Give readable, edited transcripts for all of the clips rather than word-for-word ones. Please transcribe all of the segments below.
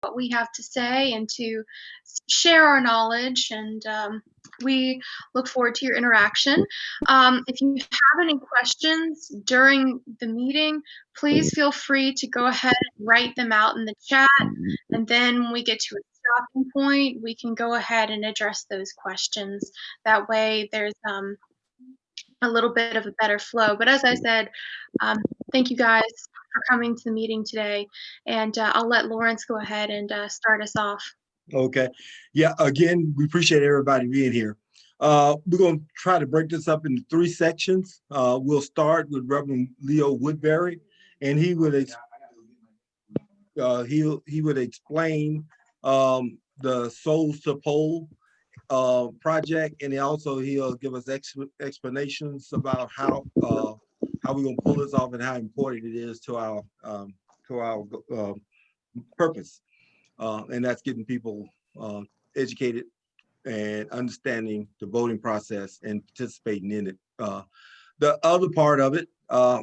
what we have to say and to share our knowledge. And we look forward to your interaction. If you have any questions during the meeting, please feel free to go ahead and write them out in the chat. And then when we get to a stopping point, we can go ahead and address those questions. That way, there's a little bit of a better flow. But as I said, thank you guys for coming to the meeting today. And I'll let Lawrence go ahead and start us off. Okay. Yeah, again, we appreciate everybody being here. We're going to try to break this up into 3 sections. We'll start with Reverend Leo Woodbury, and he would explain the Souls to Pole project, and he'll give us explanations about how we're going to pull this off and how important it is to our purpose, and that's getting people educated and understanding the voting process and participating in it. The other part of it, I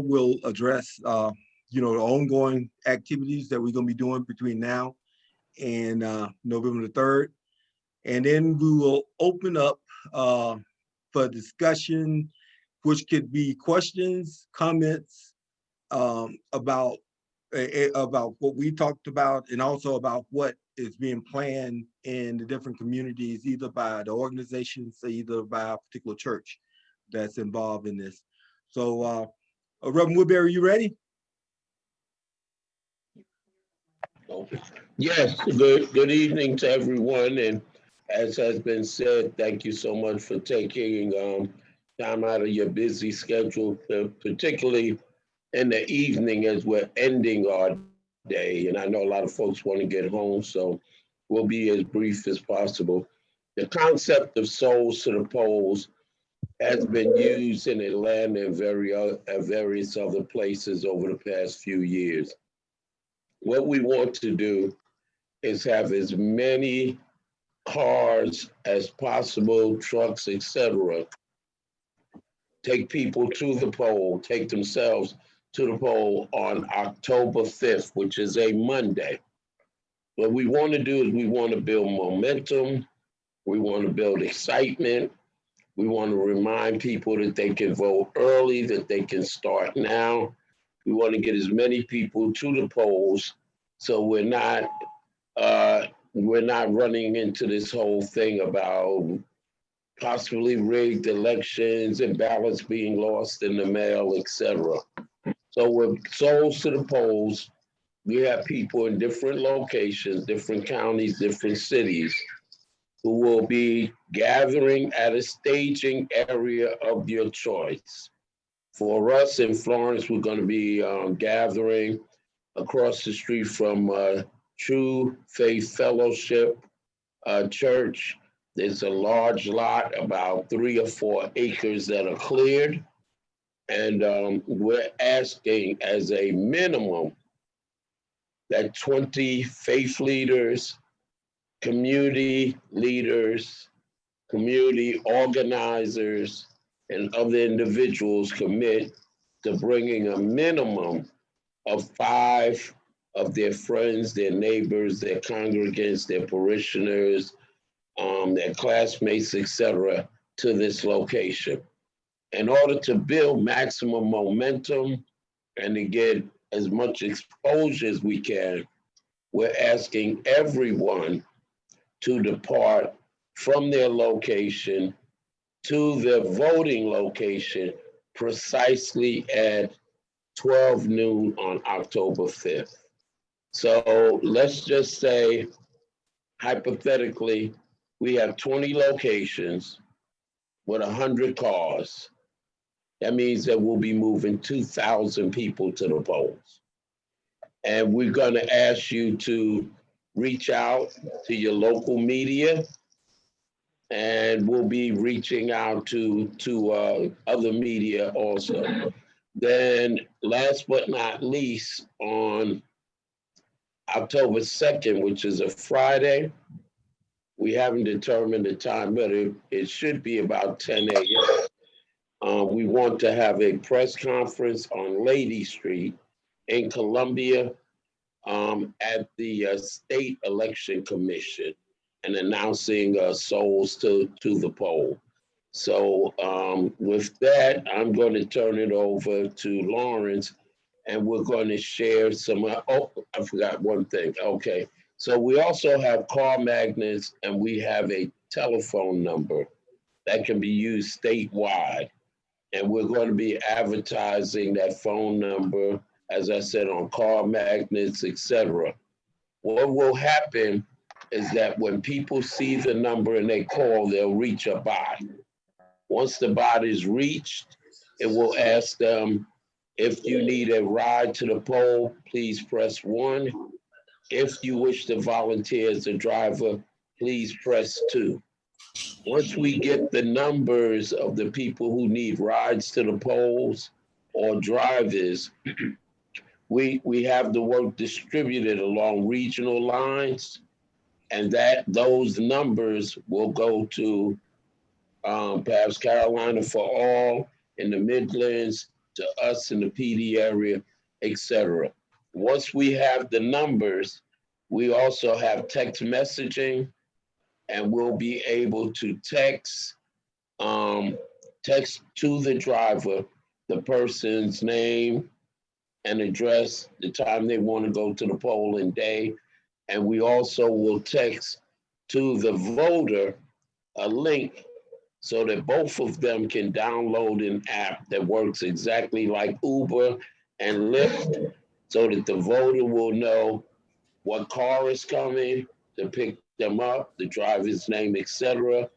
will address the ongoing activities that we're going to be doing between now and November the 3rd. And then we will open up for discussion, which could be questions, comments about what we talked about, and also about what is being planned in the different communities, either by the organizations or either by a particular church that's involved in this. So Reverend Woodbury, you ready? Yes, good evening to everyone. And as has been said, thank you so much for taking time out of your busy schedule, particularly in the evening as we're ending our day. And I know a lot of folks want to get home, so we'll be as brief as possible. The concept of Souls to the Polls has been used in Atlanta and various other places over the past few years. What we want to do is have as many cars as possible, trucks, etc., take people to the poll, take themselves to the poll on October 5th, which is a Monday. What we want to do is we want to build momentum, we want to build excitement, we want to remind people that they can vote early, that they can start now. We want to get as many people to the polls so we're not running into this whole thing about possibly rigged elections and ballots being lost in the mail, etc. So with Souls to the Polls, we have people in different locations, different counties, different cities, who will be gathering at a staging area of your choice. For us in Florence, we're going to be gathering across the street from True Faith Fellowship Church. There's a large lot, about 3 or 4 acres that are cleared. And we're asking as a minimum that 20 faith leaders, community leaders, community organizers, and other individuals commit to bringing a minimum of 5 of their friends, their neighbors, their congregants, their parishioners, their classmates, etc., to this location. In order to build maximum momentum and to get as much exposure as we can, we're asking everyone to depart from their location to their voting location precisely at 12 noon on October 5th. So let's just say, hypothetically, we have 20 locations with 100 cars. That means that we'll be moving 2,000 people to the polls. And we're going to ask you to reach out to your local media, and we'll be reaching out to other media also. Then last but not least, on October 2nd, which is a Friday, we haven't determined the time, but it should be about 10 a.m. We want to have a press conference on Lady Street in Columbia, at the State Election Commission and announcing souls to the poll. So with that, I'm going to turn it over to Lawrence, and we're going to share some. Oh, I forgot one thing. Okay. So we also have car magnets, and we have a telephone number that can be used statewide. And we're going to be advertising that phone number, as I said, on car magnets, etc. What will happen is that when people see the number and they call, they'll reach a bot. Once the bot is reached, it will ask them, if you need a ride to the poll, please press 1. If you wish to volunteer as a driver, please press 2. Once we get the numbers of the people who need rides to the polls or drivers, we have the work distributed along regional lines, and that those numbers will go to perhaps Carolina for All in the Midlands, to us in the PD area, etc. Once we have the numbers, we also have text messaging, and we'll be able to text to the driver the person's name and address, the time they want to go to the polling day. And we also will text to the voter a link so that both of them can download an app that works exactly like Uber and Lyft, so that the voter will know what car is coming to pick them up, the driver's name, etc.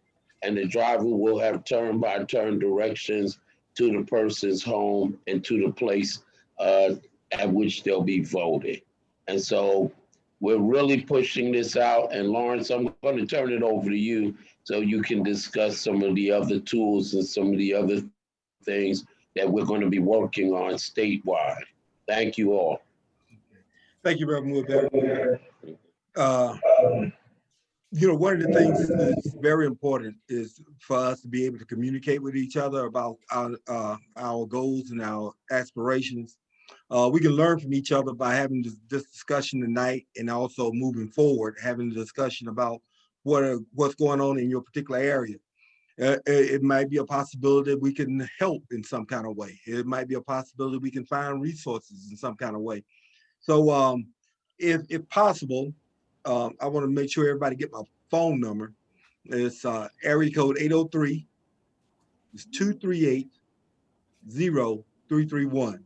And the driver will have turn-by-turn directions to the person's home and to the place at which they'll be voting. And so we're really pushing this out. And Lawrence, I'm going to turn it over to you so you can discuss some of the other tools and some of the other things that we're going to be working on statewide. Thank you all. Thank you, Reverend Woodbury. One of the things that's very important is for us to be able to communicate with each other about our goals and our aspirations. We can learn from each other by having this discussion tonight, and also moving forward, having a discussion about what's going on in your particular area. It might be a possibility that we can help in some kind of way. It might be a possibility we can find resources in some kind of way. So if possible, I want to make sure everybody get my phone number. It's area code 803. It's 238-0331.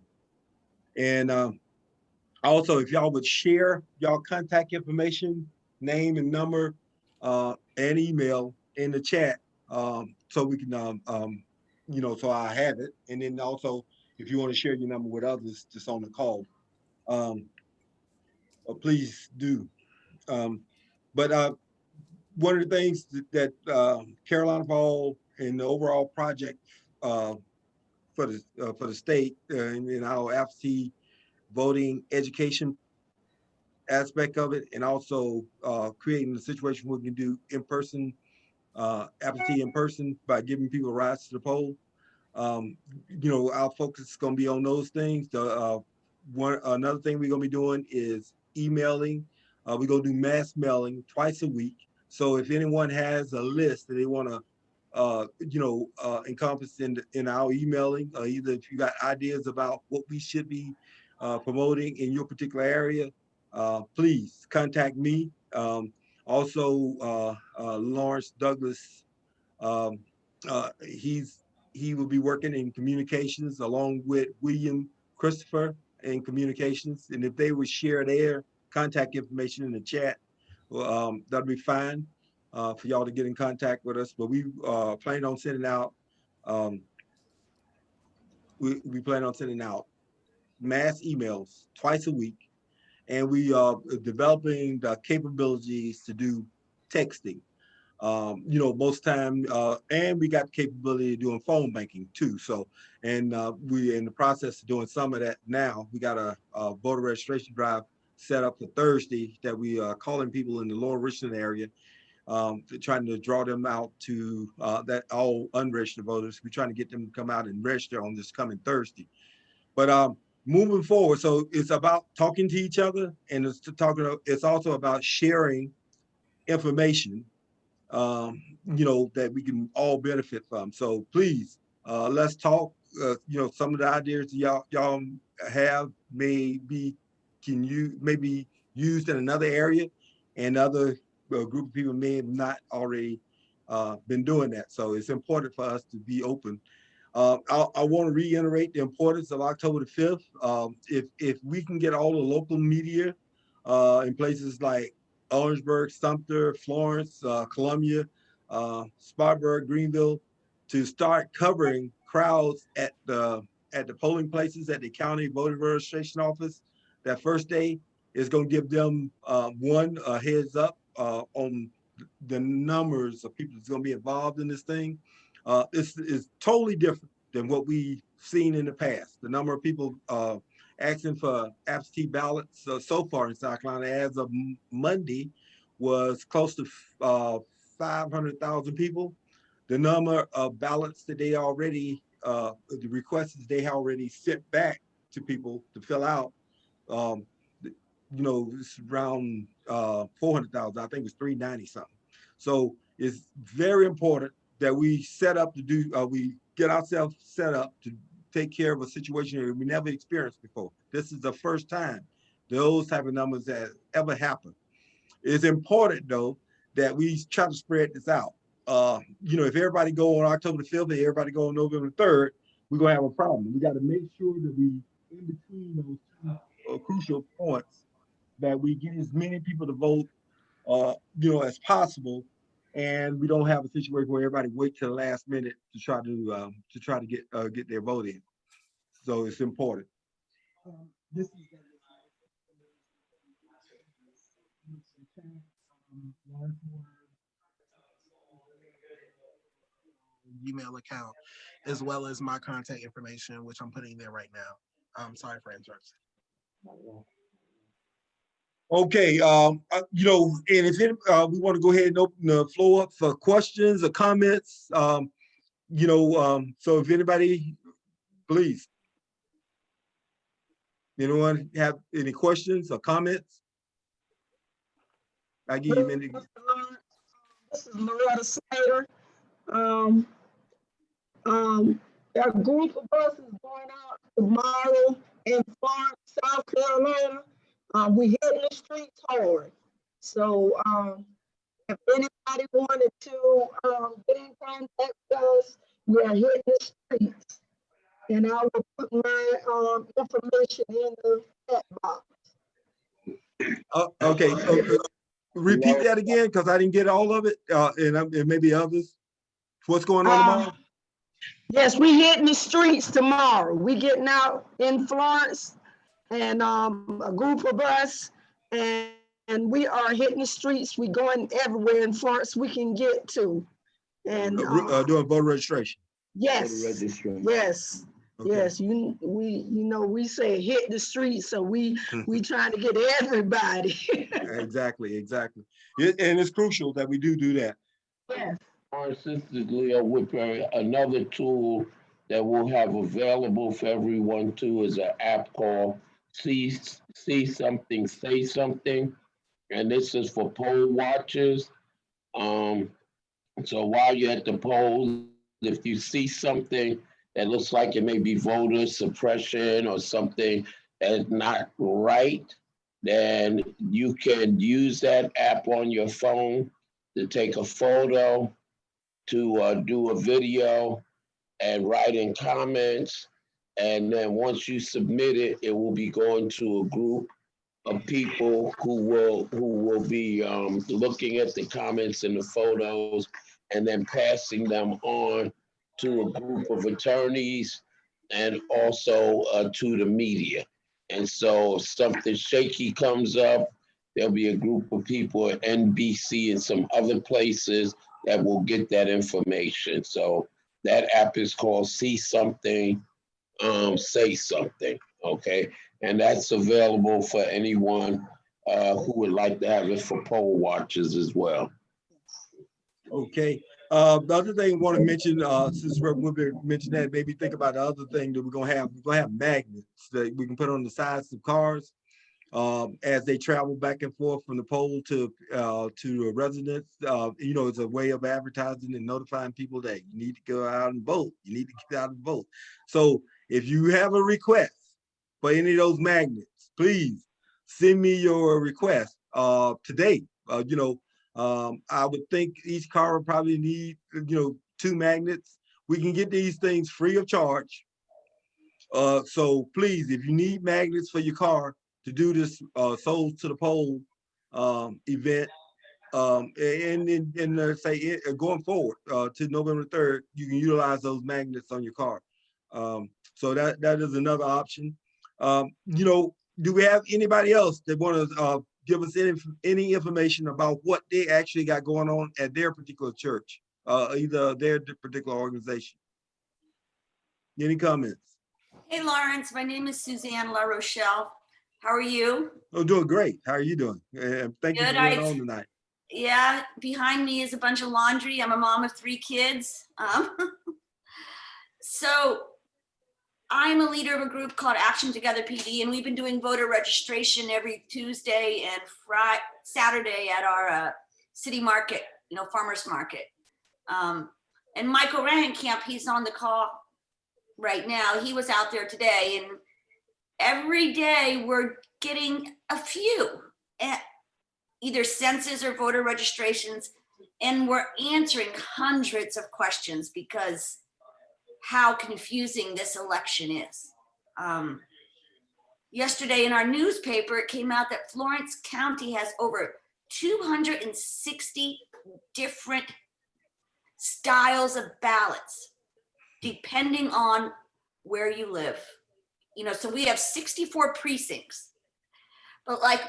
And also, if y'all would share y'all contact information, name and number, and email in the chat, so we can, so I have it. And then also, if you want to share your number with others just on the call, please do. But one of the things that Carolina for All and the overall project for the state in our absentee voting education aspect of it, and also creating a situation where we can do in-person absentee in person by giving people rides to the poll. Our focus is going to be on those things. Another thing we're going to be doing is emailing. We're going to do mass mailing twice a week. So if anyone has a list that they want to, encompass in our emailing, either if you got ideas about what we should be promoting in your particular area, please contact me. Also, Lawrence Douglas, he will be working in communications along with William Christopher in communications. And if they would share their contact information in the chat, that'll be fine for y'all to get in contact with us. But we plan on sending out, we plan on sending out mass emails twice a week. And we are developing the capabilities to do texting. Most time, and we got the capability of doing phone banking too. So, and we're in the process of doing some of that now. We got a voter registration drive set up for Thursday that we are calling people in the Lower Richland area, trying to draw them out to that all unregistered voters. We're trying to get them to come out and register on this coming Thursday. But moving forward, so it's about talking to each other, and it's also about sharing information, that we can all benefit from. So please, let's talk. Some of the ideas y'all have maybe used in another area, and other group of people may have not already been doing that. So it's important for us to be open. I want to reiterate the importance of October the 5th. If we can get all the local media in places like Orangeburg, Sumter, Florence, Columbia, Spartanburg, Greenville, to start covering crowds at the polling places at the county voter registration office that first day, is going to give them a heads up on the numbers of people that's going to be involved in this thing. It's totally different than what we've seen in the past. The number of people asking for absentee ballots so far in South Carolina as of Monday was close to 500,000 people. The number of ballots that they already, the requests they already sent back to people to fill out, it's around 400,000. I think it's 390 something. So it's very important that we we get ourselves set up to take care of a situation that we never experienced before. This is the first time those type of numbers that ever happened. It's important though that we try to spread this out. If everybody go on October the 5th and everybody go on November the 3rd, we're gonna have a problem. We got to make sure that we, in between those two crucial points, that we get as many people to vote, as possible, and we don't have a situation where everybody wait till the last minute to try to get their vote in. So it's important. This is Gmail account, as well as my contact information, which I'm putting there right now. I'm sorry for interrupting. Okay, and if we want to go ahead and open the floor up for questions or comments, so if anybody, please. Anyone have any questions or comments? I give you a minute. This is Loretta Slater. There are a group of buses going out tomorrow in Florence, South Carolina. We hitting the streets hard. So if anybody wanted to get in contact with us, we are hitting the streets. And I will put my information in the chat box. Okay, repeat that again, because I didn't get all of it, and maybe others. What's going on tomorrow? Yes, we hitting the streets tomorrow. We getting out in Florence, and a group of us, and we are hitting the streets. We going everywhere in Florence we can get to, and doing voter registration. Yes, Voter registration. yes. Okay. Yes, we say hit the streets, so we trying to get everybody. Exactly. And it's crucial that we do that. Yes. Our Sister Leo Whipper, another tool that we'll have available for everyone too is an app called See Something, Say Something. And this is for poll watchers. So while you're at the polls, if you see something that looks like it may be voter suppression or something that's not right, then you can use that app on your phone to take a photo, to do a video and write in comments. And then once you submit it, it will be going to a group of people who will be looking at the comments and the photos and then passing them on to a group of attorneys and also to the media. And so if something shaky comes up, there'll be a group of people at NBC and some other places that will get that information. So that app is called See Something, Say Something, okay? And that's available for anyone who would like to have it for poll watchers as well. Okay, The other thing I want to mention, since we've mentioned that, maybe think about the other thing that we're gonna have. We're gonna have magnets that we can put on the sides of cars as they travel back and forth from the pole to the residents. You know, it's a way of advertising and notifying people that you need to go out and vote. You need to get out and vote. So if you have a request for any of those magnets, please send me your request today. You know, I would think each car would probably need, you know, 2 magnets. We can get these things free of charge. So please, if you need magnets for your car to do this Souls to the Pole event, and say going forward to November 3rd, you can utilize those magnets on your car. So that is another option. You know, do we have anybody else that want to give us any information about what they actually got going on at their particular church, either their particular organization? Any comments? Hey, Lawrence, my name is Suzanne La Rochelle. How are you? Oh, doing great. How are you doing? Thank you for Good, being on tonight. Yeah, behind me is a bunch of laundry. I'm a mom of 3 kids. So I'm a leader of a group called Action Together PD, and we've been doing voter registration every Tuesday and Saturday at our city market, you know, farmer's market. And Michael Rahenkamp, he's on the call right now. He was out there today, and every day we're getting a few, either census or voter registrations, and we're answering hundreds of questions because how confusing this election is. Yesterday in our newspaper, it came out that Florence County has over 260 different styles of ballots, depending on where you live. You know, so we have 64 precincts. But like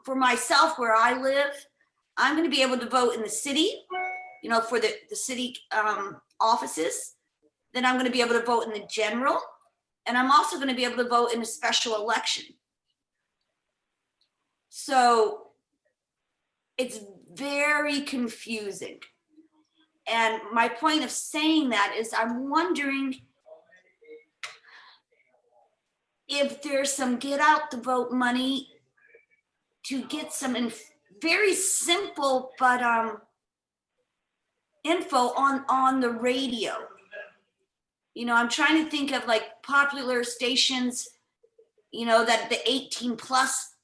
for myself, where I live, I'm going to be able to vote in the city, you know, for the city offices. Then I'm going to be able to vote in the general. And I'm also going to be able to vote in a special election. So it's very confusing. And my point of saying that is I'm wondering if there's some get out the vote money to get some very simple but info on the radio. You know, I'm trying to think of like popular stations, you know, that the 18 plus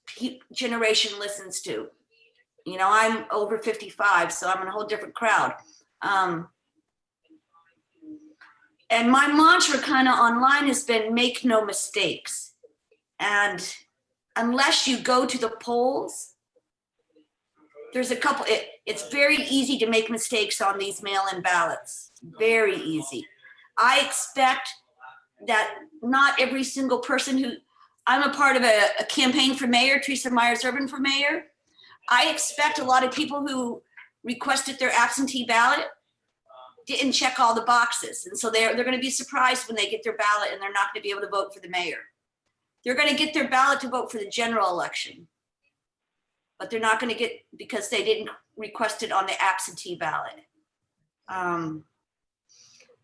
generation listens to. You know, I'm over 55, so I'm in a whole different crowd. And my mantra kind of online has been make no mistakes. And unless you go to the polls, there's a couple, it's very easy to make mistakes on these mail-in ballots, very easy. I expect that not every single person I'm a part of a campaign for mayor, Teresa Myers Urban for mayor. I expect a lot of people who requested their absentee ballot didn't check all the boxes. And so they're going to be surprised when they get their ballot and they're not going to be able to vote for the mayor. They're going to get their ballot to vote for the general election, but they're not going to get, because they didn't request it on the absentee ballot.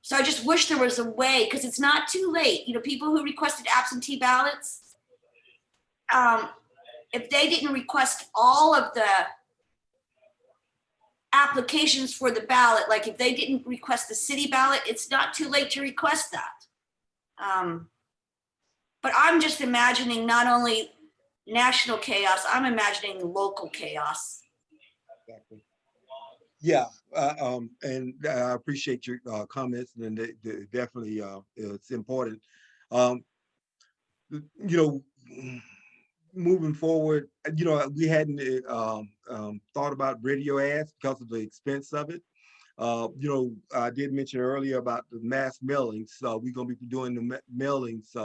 So I just wish there was a way, because it's not too late. You know, people who requested absentee ballots, if they didn't request all of the applications for the ballot, like if they didn't request the city ballot, it's not too late to request that. But I'm just imagining not only national chaos, I'm imagining local chaos. Exactly. Yeah, and I appreciate your comments, and definitely it's important. You know, moving forward, you know, we hadn't thought about radio ads because of the expense of it. You know, I did mention earlier about the mass mailings. We're going to be doing the mailings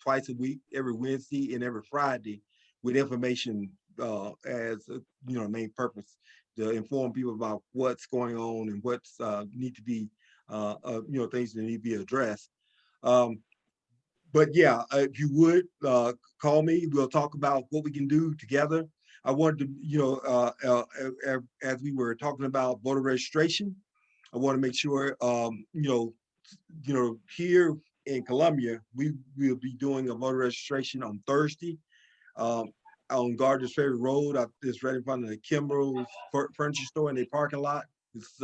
twice a week, every Wednesday and every Friday, with information as you know, main purpose to inform people about what's going on and what's need to be you know, things that need to be addressed. But yeah, if you would call me, we'll talk about what we can do together. I wanted to, you know, as we were talking about voter registration, I want to make sure, here in Columbia, we will be doing a voter registration on Thursday. Um, on Gardner's Ferry Road, it's right in front of the Kimbrell's furniture store in their parking lot. It's,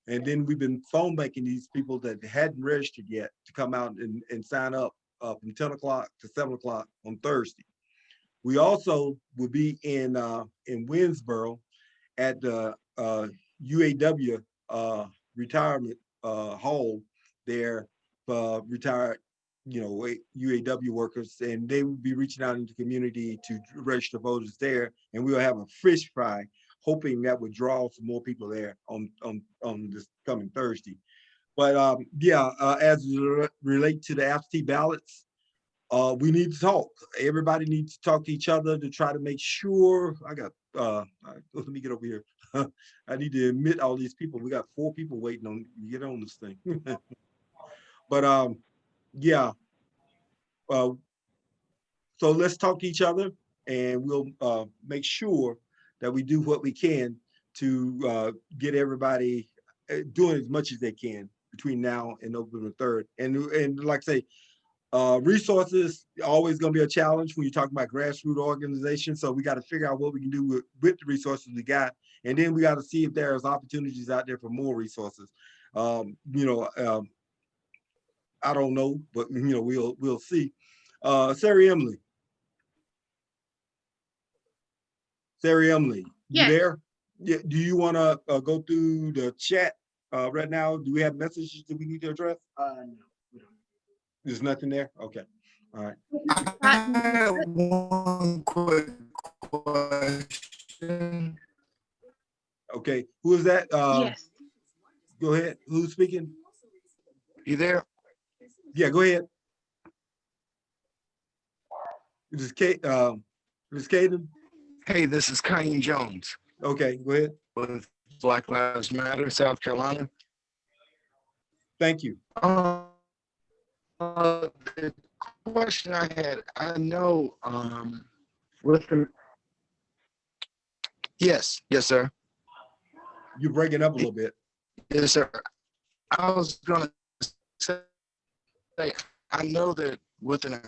and then we've been phone banking these people that hadn't registered yet to come out and sign up from 10 o'clock to 7 o'clock on Thursday. We also will be in Winsboro at the UAW retirement hall there for retired, UAW workers, and they will be reaching out into the community to register voters there, and we'll have a fish fry, hoping that would draw some more people there on this coming Thursday. But as it relates to the absentee ballots, we need to talk. Everybody needs to talk to each other to try to make sure. Let me get over here. I need to admit all these people. We got 4 people waiting on to get on this thing. But so let's talk to each other, and we'll make sure that we do what we can to get everybody doing as much as they can between now and November 3rd. And like I say, resources always going to be a challenge when you talk about grassroots organizations. So we got to figure out what we can do with the resources we got, and then we got to see if there's opportunities out there for more resources. I don't know, but we'll see. Sarah Emily, you Yes. there? Yeah. Do you want to go through the chat right now? Do we have messages that we need to address? No, we don't. There's nothing there. Okay. All right. I have one quick question. Okay. Who is that? Yes. Go ahead. Who's speaking? You there? Yeah, go ahead. This is Kate. This is Caden. Hey, this is Kane Jones Okay, go ahead. with Black Lives Matter, South Carolina. Thank you. The question I had, I know, with the, yes, sir. You're breaking up a little bit. Yes, sir. I was gonna say, I know that with an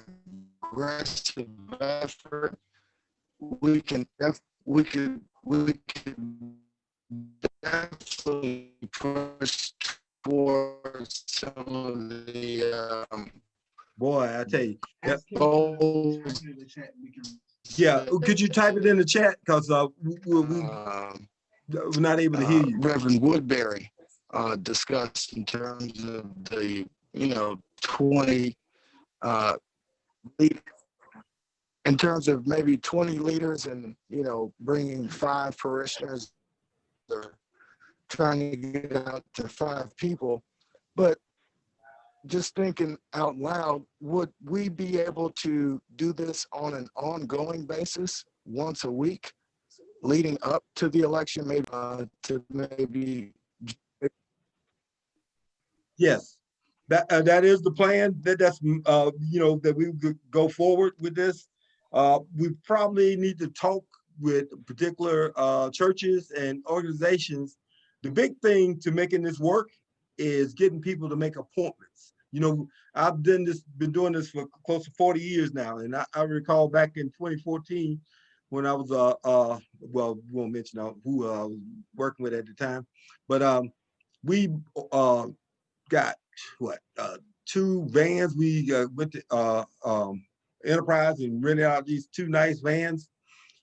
aggressive effort, we can definitely push towards some of the Boy, I tell you. Yep. goals. Yeah, could you type it in the chat? Because we're not able to hear you. Reverend Woodbury discussed in terms of the 20 in terms of maybe 20 leaders and bringing 5 parishioners or trying to get out to 5 people. But just thinking out loud, would we be able to do this on an ongoing basis once a week leading up to the election, maybe Yes, that is the plan. That's that we could go forward with this. We probably need to talk with particular churches and organizations. The big thing to making this work is getting people to make appointments. I've been doing this for close to 40 years now, and I recall back in 2014 when I was we won't mention who I was working with at the time, but we got 2 vans. We went to Enterprise and rented out these 2 nice vans,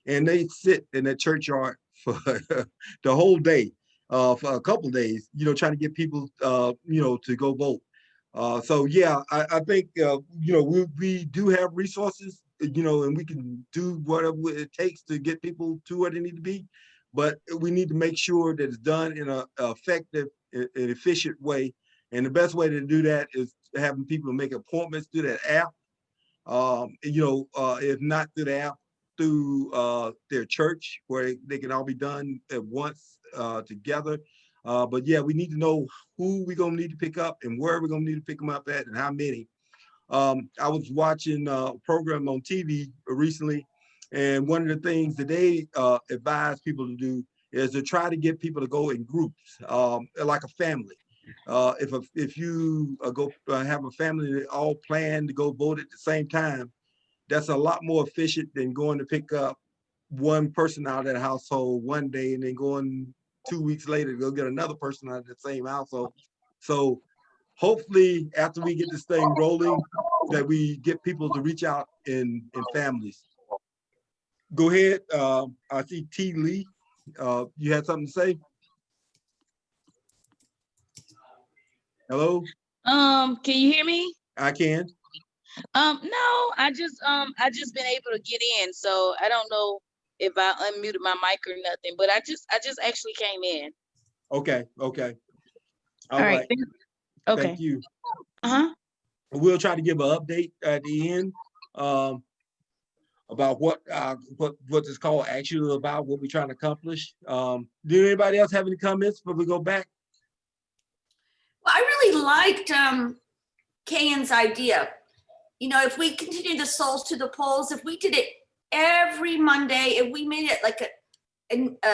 and they sit in the churchyard for the whole day, for a couple of days, trying to get people to go vote. So yeah, I think we do have resources, and we can do whatever it takes to get people to where they need to be, but we need to make sure that it's done in an effective and efficient way. And the best way to do that is having people make appointments through that app. If not through the app, through their church, where they can all be done at once together. But yeah, we need to know who we're gonna need to pick up and where we're gonna need to pick them up at and how many. I was watching a program on TV recently, and one of the things that they advise people to do is to try to get people to go in groups, like a family. If you go have a family that all plan to go vote at the same time, that's a lot more efficient than going to pick up one person out of that household one day and then going 2 weeks later to go get another person out of the same household. So hopefully after we get this thing rolling, that we get people to reach out in families. Go ahead. I see T. Lee. You had something to say? Hello? Can you hear me? I can. No, I just been able to get in, so I don't know if I unmuted my mic or nothing, but I just actually came in. Okay. Okay. All right. Okay. Thank you. Uh-huh. We'll try to give an update at the end about what this call actually about, what we're trying to accomplish. Do anybody else have any comments before we go back? Well, I really liked Kayan's idea. You know, if we continue the Souls to the Polls, if we did it every Monday, if we made it like a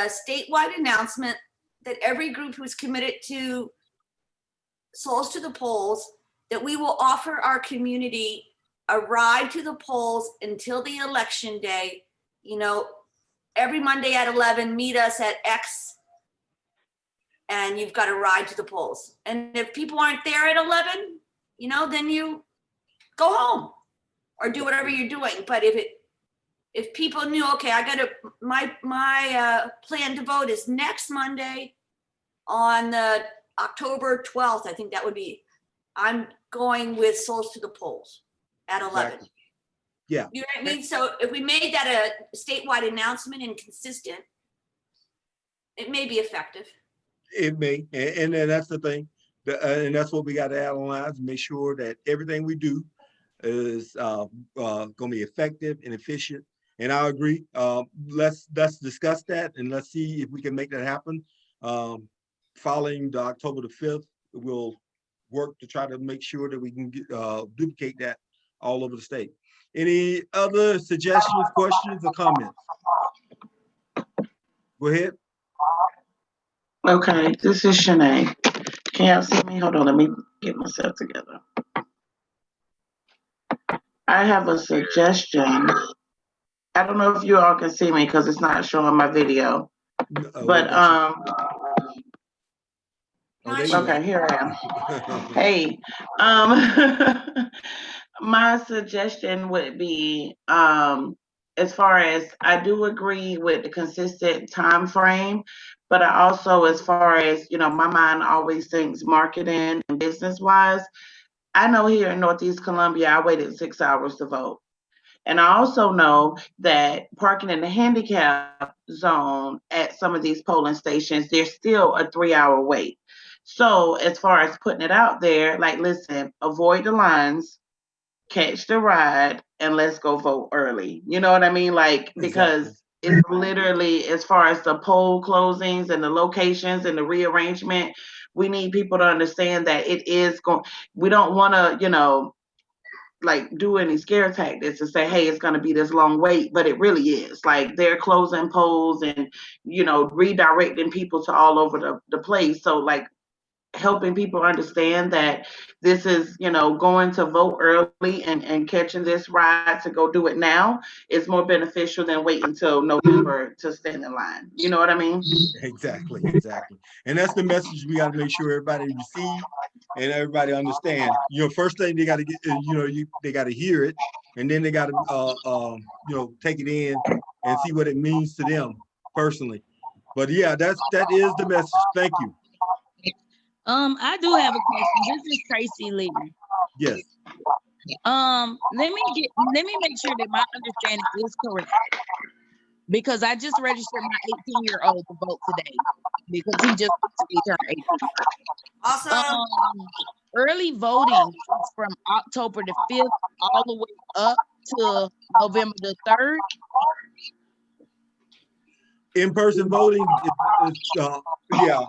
statewide announcement that every group who's committed to Souls to the Polls, that we will offer our community a ride to the polls until the election day. You know, every Monday at 11, meet us at X, and you've got a ride to the polls. And if people aren't there at 11, you know, then you go home or do whatever you're doing. But if people knew, okay, I got to, my plan to vote is next Monday on the October 12th, I think that would be, I'm going with Souls to the Polls at 11. Exactly. Yeah. You know what I mean? So if we made that a statewide announcement and consistent, it may be effective. It may, and then that's the thing, and that's what we got to analyze and make sure that everything we do is going to be effective and efficient. And I agree. Let's discuss that and let's see if we can make that happen. Following the October the 5th, we'll work to try to make sure that we can duplicate that all over the state. Any other suggestions, questions, or comments? Go ahead. Okay, this is Shanae. Can y'all see me? Hold on, let me get myself together. I have a suggestion. I don't know if you all can see me because it's not showing my video. But okay, here I am. Hey, my suggestion would be, as far as I do agree with the consistent time frame, but I also, as far as, you know, my mind always thinks marketing and business wise. I know here in Northeast Columbia, I waited 6 hours to vote. And I also know that parking in the handicap zone at some of these polling stations, there's still a 3-hour wait. So as far as putting it out there, like, listen, avoid the lines, catch the ride, and let's go vote early. You know what I mean? Like, because it's literally, as far as the poll closings and the locations and the rearrangement, we need people to understand that it is going, we don't want to, you know, like do any scare tactics to say, hey, it's going to be this long wait, but it really is. Like, they're closing polls and, you know, redirecting people to all over the place. So, like, helping people understand that this is, you know, going to vote early and catching this ride to go do it now is more beneficial than waiting until November to stand in line. You know what I mean? Exactly. And that's the message we got to make sure everybody receive and everybody understand. You know, first thing they got to get, you know, they got to hear it, and then they got to, you know, take it in and see what it means to them personally. But yeah, that is the message. Thank you. I do have a question. This is Tracy Lee. Yes. Let me make sure that my understanding is correct, because I just registered my 18-year-old to vote today because he just turned 18. Awesome. Early voting is from October the 5th all the way up to November the 3rd. In-person voting,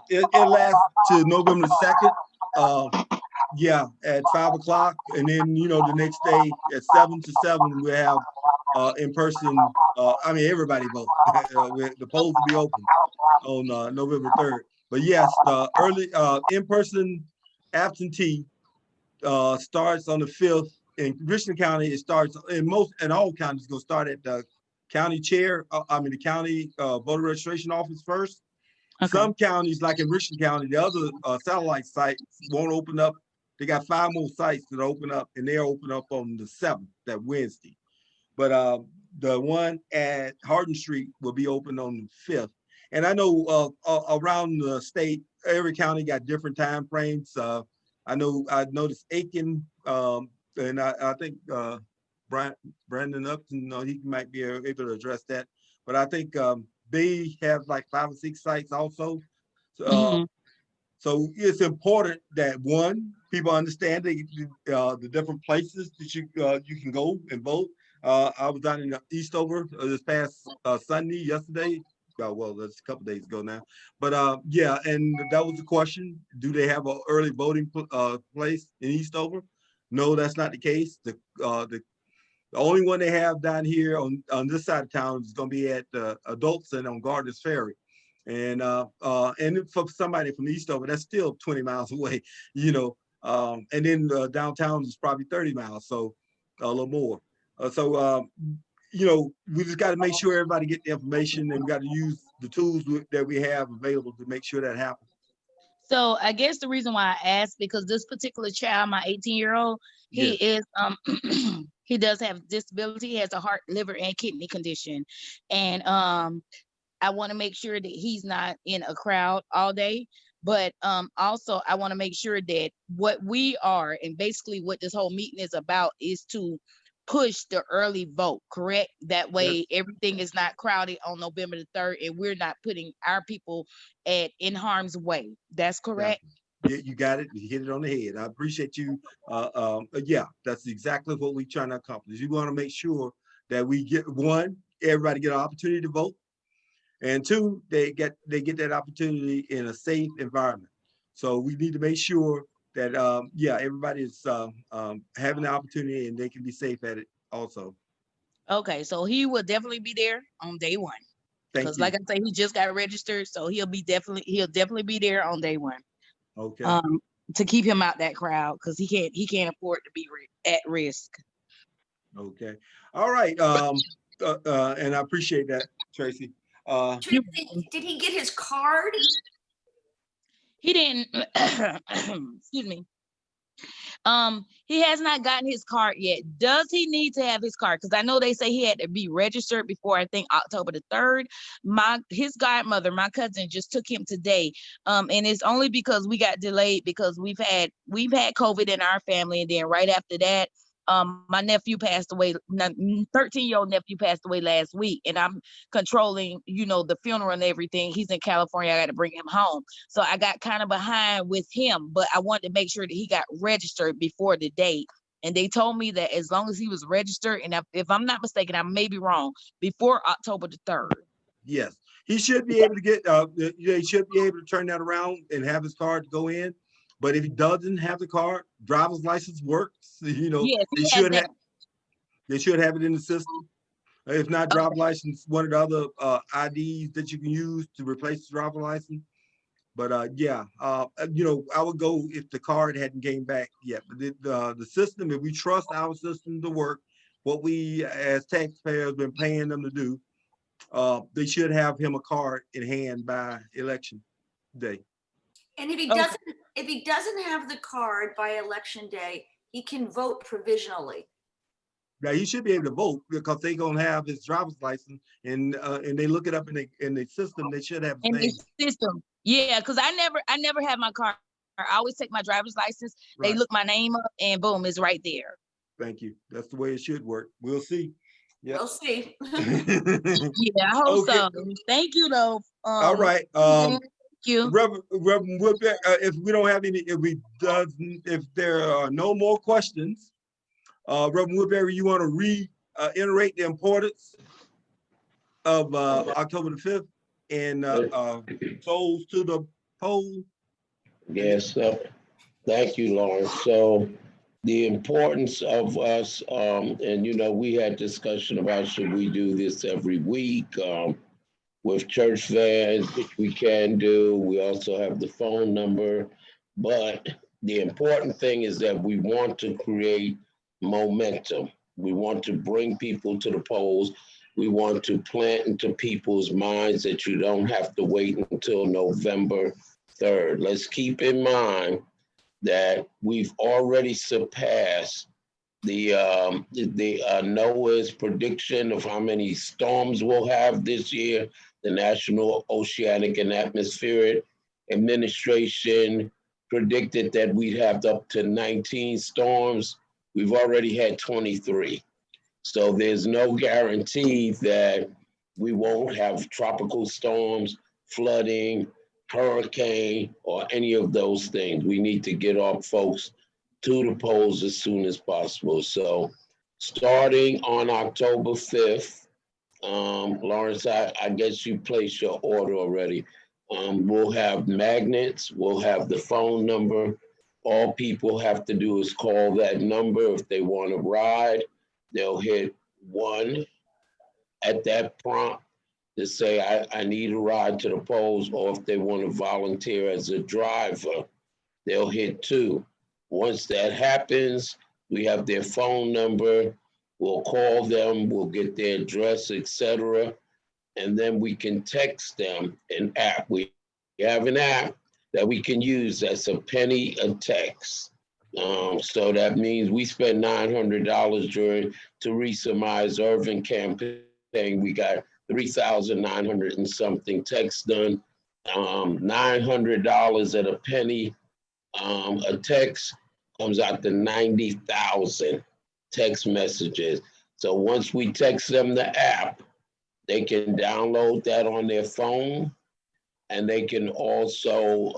it lasts to November 2nd. Yeah, at 5 o'clock, and then, you know, the next day at 7 to 7 we have in-person I mean, everybody vote. The polls will be open on November 3rd. But yes, the early in-person absentee starts on the 5th. In Richland County, it starts in all counties. It's gonna start at the county chair. The county voter registration office first. Okay. Some counties, like in Richland County, the other satellite sites won't open up. They got 5 more sites that open up, and they'll open up on the 7th, that Wednesday. But the one at Hardin Street will be open on the 5th. And I know around the state, every county got different time frames. I noticed Aiken, and I think Brandon Upton, he might be able to address that. But I think they have like 5 or 6 sites also. So it's important that people understand the different places that you can go and vote. I was down in Eastover this past Sunday, yesterday. Well, that's a couple days ago now. But yeah, and that was the question. Do they have an early voting place in Eastover? No, that's not the case. The only one they have down here on this side of town is going to be at Adultson on Gardner's Ferry. And for somebody from Eastover, that's still 20 miles away, and then downtown is probably 30 miles, so a little more. We just got to make sure everybody get the information, and we got to use the tools that we have available to make sure that happens. So I guess the reason why I asked, because this particular child, my 18-year-old, he is he does have disability. He has a heart, liver, and kidney condition, and I want to make sure that he's not in a crowd all day. But also I want to make sure that what we are, and basically what this whole meeting is about, is to push the early vote, correct? That way everything is not crowded on November the 3rd, and we're not putting our people in harm's way. That's correct? Yeah, you got it. You hit it on the head. I appreciate you. Yeah, that's exactly what we're trying to accomplish. You want to make sure that we get, everybody get an opportunity to vote, and 2, they get that opportunity in a safe environment. So we need to make sure that everybody is having the opportunity, and they can be safe at it also. Okay, so he will definitely be there on day 1. Because like I say, he just got registered, so he'll definitely be there on day 1. Okay. To keep him out that crowd, because he can't afford to be at risk. Okay. All right. And I appreciate that, Tracy. Tracy, did he get his card? He didn't. Excuse me. He has not gotten his card yet. Does he need to have his card? Because I know they say he had to be registered before, I think, October the 3rd. His godmother, my cousin, just took him today. And it's only because we got delayed because we've had COVID in our family, and then right after that, my nephew passed away. 13-year-old nephew passed away last week, and I'm controlling, the funeral and everything. He's in California. I got to bring him home, so I got kind of behind with him. But I wanted to make sure that he got registered before the date, and they told me that as long as he was registered, and if I'm not mistaken, I may be wrong, before October the 3rd. Yes, he should be able to get. He should be able to turn that around and have his card to go in. But if he doesn't have the card, driver's license works. Yes, they should have it in the system. If not driver's license, one of the other IDs that you can use to replace the driver's license. But I would go if the card hadn't came back yet. But the system, if we trust our system to work, what we as taxpayers been paying them to do, they should have him a card in hand by election day. And if he doesn't have the card by election day, he can vote provisionally. Yeah, he should be able to vote because they're gonna have his driver's license, and they look it up in the system. They should have in the system. Yeah, because I never have my card. I always take my driver's license. Right. They look my name up, and boom, it's right there. Thank you. That's the way it should work. We'll see. Yeah, we'll see. Yeah, I hope so. Thank you, though. All right. Thank you. Reverend Woodbury, if there are no more questions, Reverend Woodbury, you want to reiterate the importance of October the 5th and souls to the poll? Yes, thank you, Lawrence. So the importance of us, and you know, we had discussion about should we do this every week with church vans, which we can do. We also have the phone number, but the important thing is that we want to create momentum. We want to bring people to the polls. We want to plant into people's minds that you don't have to wait until November 3rd. Let's keep in mind that we've already surpassed the NOAA's prediction of how many storms we'll have this year. The National Oceanic and Atmospheric Administration predicted that we'd have up to 19 storms. We've already had 23. So there's no guarantee that we won't have tropical storms, flooding, hurricane, or any of those things. We need to get our folks to the polls as soon as possible. So starting on October 5th, Lawrence, I guess you placed your order already. We'll have magnets, we'll have the phone number. All people have to do is call that number if they want to ride. They'll hit 1 at that prompt to say, I need a ride to the polls, or if they want to volunteer as a driver, they'll hit 2. Once that happens, we have their phone number, we'll call them, we'll get their address, etc. And then we can text them an app. We have an app that we can use that's a penny a text. So that means we spent $900 during Theresa May's Irving campaign. We got 3,900 and something texts done. $900 at a penny a text comes out to 90,000 text messages. So once we text them the app, they can download that on their phone, and they can also,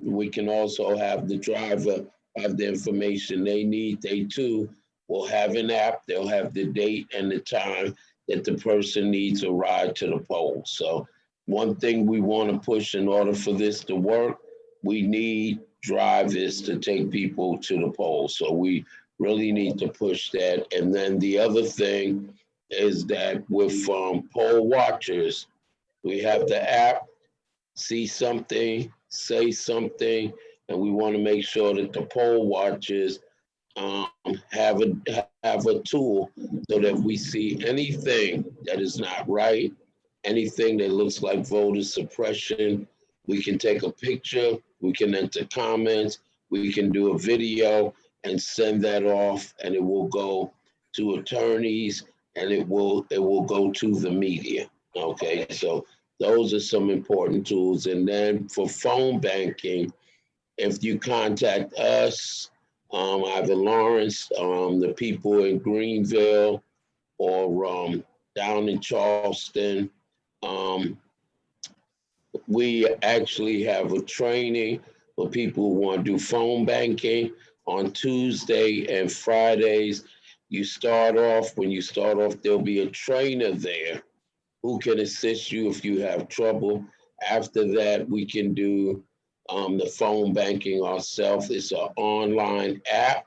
we can also have the driver have the information they need. They too will have an app. They'll have the date and the time that the person needs a ride to the poll. So one thing we want to push in order for this to work, we need drivers to take people to the poll. So we really need to push that. And then the other thing is that with poll watchers, we have the app, see something, say something, and we want to make sure that the poll watchers have a tool so that we see anything that is not right, anything that looks like voter suppression. We can take a picture, we can enter comments, we can do a video and send that off, and it will go to attorneys, and it will go to the media. Okay, so those are some important tools. And then for phone banking, if you contact us, either Lawrence, the people in Greenville, or down in Charleston, we actually have a training for people who want to do phone banking on Tuesday and Fridays. When you start off, there'll be a trainer there who can assist you if you have trouble. After that, we can do the phone banking ourselves. It's an online app,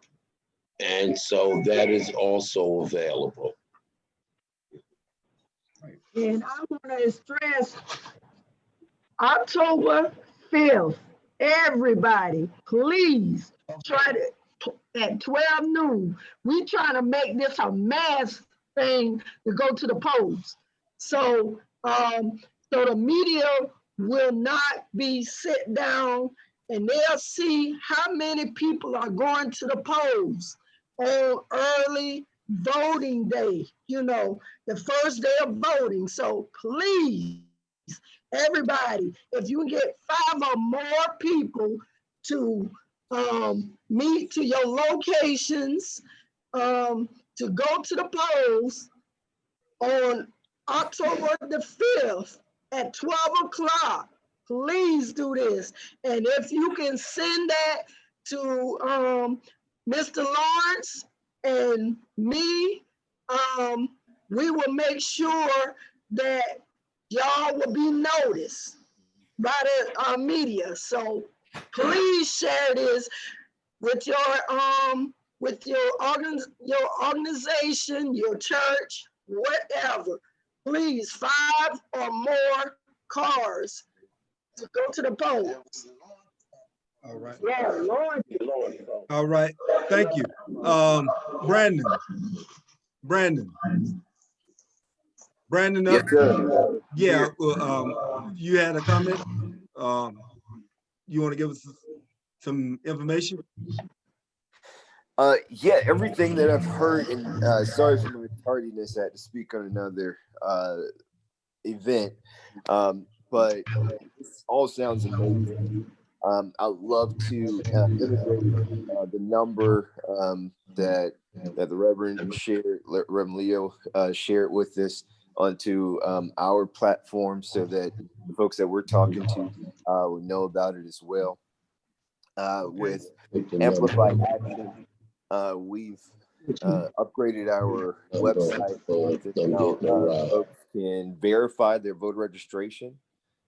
and so that is also available. And I want to stress October 5th, everybody, please try to, at 12 noon, we trying to make this a mass thing to go to the polls. So, so the media will not be sit down, and they'll see how many people are going to the polls on early voting day, you know, the first day of voting. So please, everybody, if you can get 5 or more people to meet to your locations, to go to the polls on October the 5th at 12 o'clock, please do this. And if you can send that to Mr. Lawrence and me, we will make sure that y'all will be noticed by the media. So please share this with your with your organization, your church, whatever. Please, 5 or more cars to go to the polls. All right. Yeah, Lord. All right. Thank you. Brandon. Brandon Yes, up. sir. Yeah. Here. You had a comment. You want to give us some information? Yeah, everything that I've heard, and sorry for the tardiness. I had to speak on another event, but this all sounds amazing. I'd love to integrate the number that the Reverend Leo shared with us onto our platform, so that the folks that we're talking to will know about it as well. With Amplified Action, we've upgraded our website, so now folks can verify their voter registration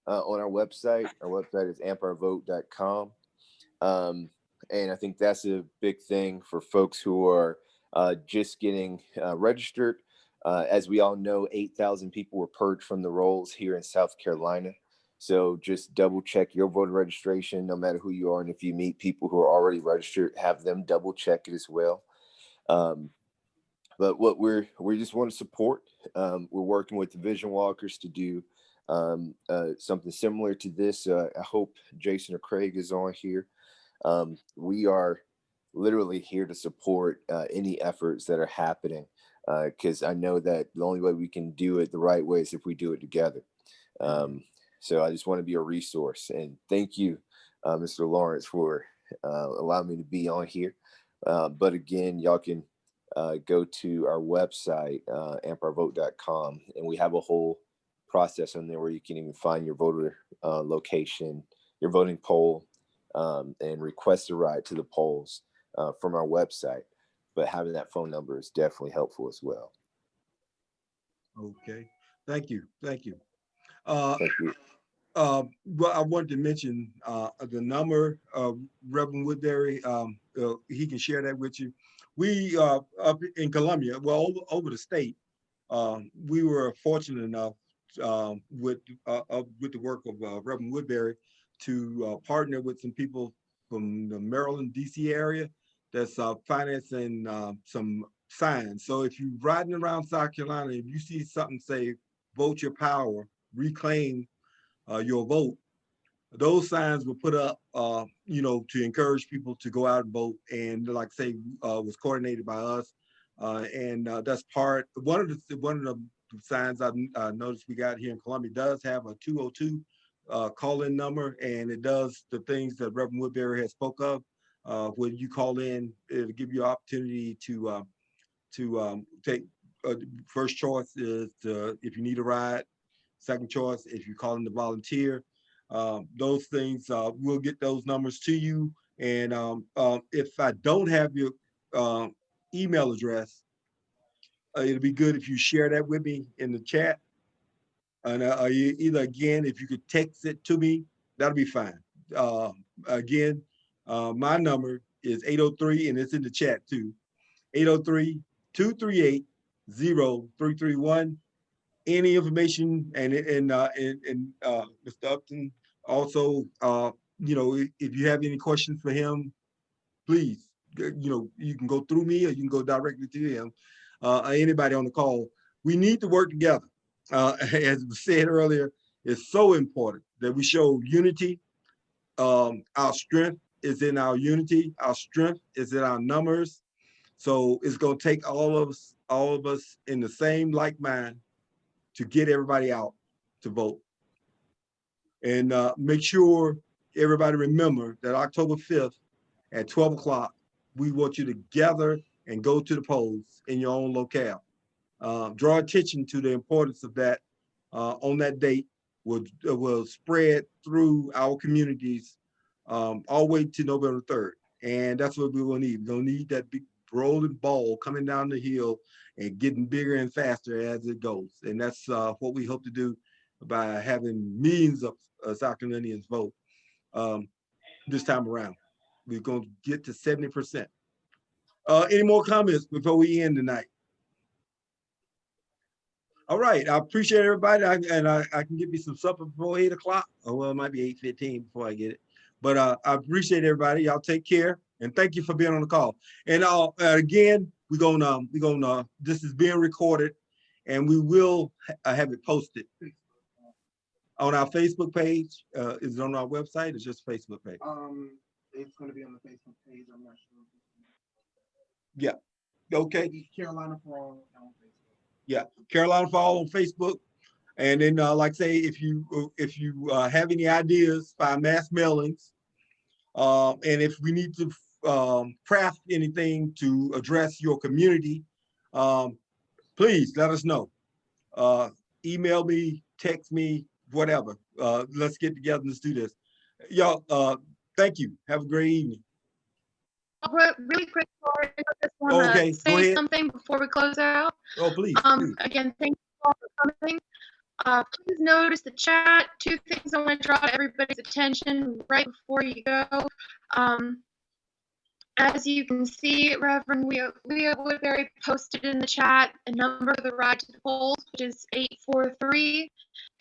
on our website. Our website is ampourvote.com. And I think that's a big thing for folks who are just getting registered. As we all know, 8,000 people were purged from the rolls here in South Carolina. So just double check your voter registration, no matter who you are. And if you meet people who are already registered, have them double check it as well. But what we just want to support. We're working with the Vision Walkers to do something similar to this. I hope Jason or Craig is on here. We are literally here to support any efforts that are happening, because I know that the only way we can do it the right way is if we do it together. So I just want to be a resource, and thank you, Mr. Lawrence, for allowing me to be on here. But again, y'all can go to our website, ampourvote.com, and we have a whole process on there where you can even find your voter location, your voting poll, and request a ride to the polls from our website. But having that phone number is definitely helpful as well. Okay. Thank you. Thank you. Thank you. Well, I wanted to mention the number of Reverend Woodbury. He can share that with you. We up in Columbia, well, over the state, we were fortunate enough with the work of Reverend Woodbury to partner with some people from the Maryland, DC area that's financing some signs. So if you're riding around South Carolina, if you see something say, vote your power, reclaim your vote, those signs were put up, to encourage people to go out and vote. And like I say, was coordinated by us. And that's one of the signs I've noticed we got here in Columbia does have a 202 call-in number, and it does the things that Reverend Woodbury has spoke of. When you call in, it'll give you an opportunity to take first choice is if you need a ride. Second choice, if you're calling to volunteer, those things, we'll get those numbers to you. And if I don't have your email address, it'll be good if you share that with me in the chat. And either again, if you could text it to me, that'll be fine. Again, my number is 803, and it's in the chat too, 803-238-0331. Any information, and Mr. Upton also, if you have any questions for him, please, you can go through me or you can go directly to him, anybody on the call. We need to work together. As was said earlier, it's so important that we show unity. Our strength is in our unity. Our strength is in our numbers. So it's going to take all of us in the same like mind to get everybody out to vote. And make sure everybody remember that October 5th at 12 o'clock, we want you to gather and go to the polls in your own locale. Draw attention to the importance of that on that date. Will spread through our communities all the way to November 3rd. And that's what we will need. We're gonna need that big rolling ball coming down the hill and getting bigger and faster as it goes. And that's what we hope to do by having millions of South Carolinians vote this time around. We're going to get to 70%. Any more comments before we end tonight? All right, I appreciate everybody, I can get me some supper before 8 o'clock. Oh, well, it might be 8:15 before I get it. But I appreciate everybody. Y'all take care, and thank you for being on the call. And again, this is being recorded, and we will have it posted on our Facebook page. Is it on our website? It's just Facebook page. It's gonna be on the Facebook page, I'm not sure. Yeah. Okay. Carolina for All on Facebook. Yeah, Carolina for All on Facebook. And then, like I say, if you have any ideas by mass mailings, and if we need to craft anything to address your community, please let us know. Email me, text me, whatever. Let's get together and let's do this. Y'all, thank you. Have a great evening. Really quick, Lori, I just want to Okay, go say ahead. something before we close out. Oh, please. Please. Again, thank you all for coming. Please notice the chat. 2 things I want to draw everybody's attention right before you go. As you can see, Reverend Leah Woodbury posted in the chat a number of the Ride to the Polls, which is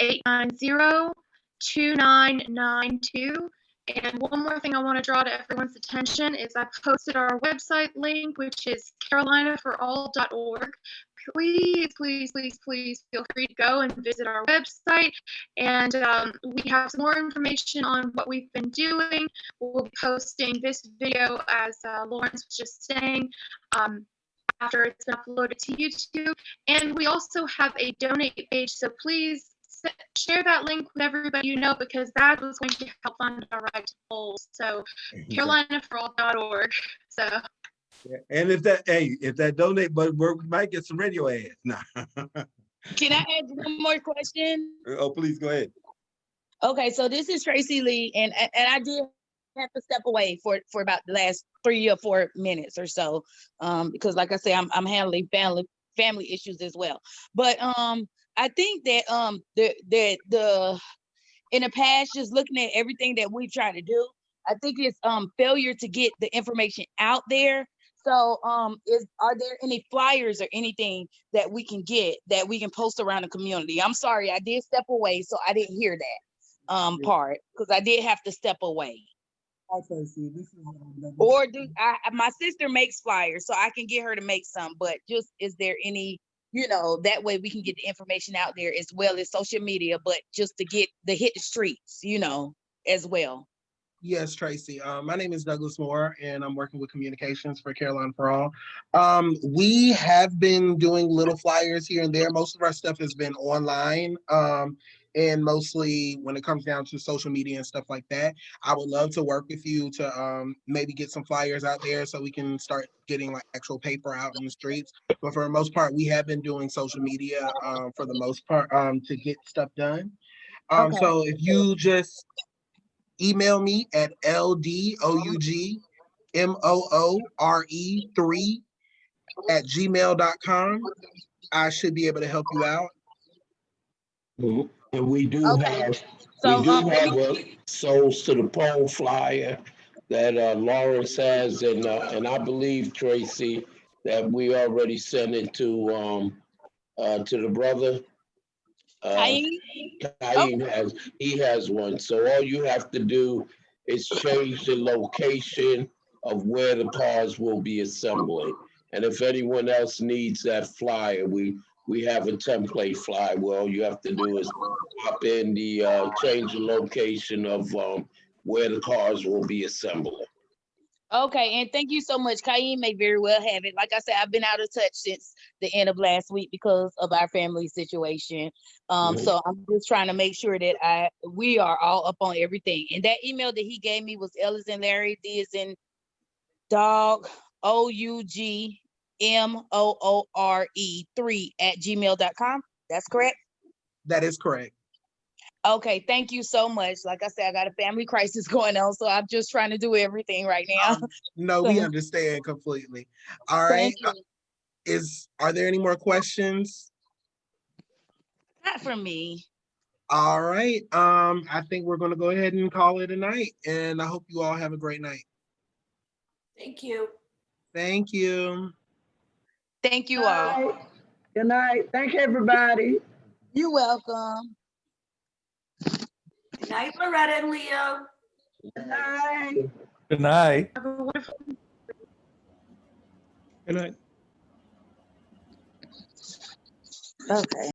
843-890-2992. And one more thing I want to draw to everyone's attention is I posted our website link, which is carolinaforall.org. Please, please, please, please feel free to go and visit our website. And we have some more information on what we've been doing. We'll be posting this video, as Lawrence was just saying, after it's been uploaded to YouTube. And we also have a donate page, so please share that link with everybody you know, because that was going to help fund our Ride to Polls. So carolinaforall.org. So. Yeah. And if that donate, but we might get some radio ads. Nah. Can I add one more question? Oh, please go ahead. Okay, so this is Tracy Lee, and I did have to step away for about the last 3 or 4 minutes or so, because like I say, I'm handling family issues as well. But I think that the in the past, just looking at everything that we've tried to do, I think it's failure to get the information out there. So are there any flyers or anything that we can get that we can post around the community? I'm sorry, I did step away, so I didn't hear that part, because I did have to step away. Okay, see, this is Or my sister makes flyers, so I can get her to make some, but just, is there any, that way we can get the information out there as well as social media, but just to hit the streets, as well. Yes, Tracy. My name is Douglas Moore, and I'm working with communications for Carolina for All. We have been doing little flyers here and there. Most of our stuff has been online, and mostly when it comes down to social media and stuff like that. I would love to work with you to maybe get some flyers out there so we can start getting like actual paper out in the streets. But for the most part, we have been doing social media for the most part to get stuff done. Okay. So if you just email me at LDOUGMOORE3@gmail.com. I should be able to help you out. And we do Okay. have So, a Souls to the Pole flyer that Lawrence has, and I believe, Tracy, that we already sent it to the brother. Kaim has one. So all you have to do is change the location of where the cars will be assembling. And if anyone else needs that flyer, we have a template flyer. Well, all you have to do is pop in the change the location of where the cars will be assembling. Okay, and thank you so much. Kaim may very well have it. Like I said, I've been out of touch since the end of last week because of our family situation. So I'm just trying to make sure that we are all up on everything. And that email that he gave me was L as in Larry, D as in dog, OUGMOORE3@gmail.com. That's correct? That is correct. Okay, thank you so much. Like I said, I got a family crisis going on, so I'm just trying to do everything right now. No, we understand completely. All right. Thank you. Are there any more questions? Not for me. All right. I think we're going to go ahead and call it a night, and I hope you all have a great night. Thank you. Thank you. Thank you all. Bye. Good night. Thank everybody. You're welcome. Good night, Loretta and Leo. Good night. Good night. Have a wonderful Good night. Okay.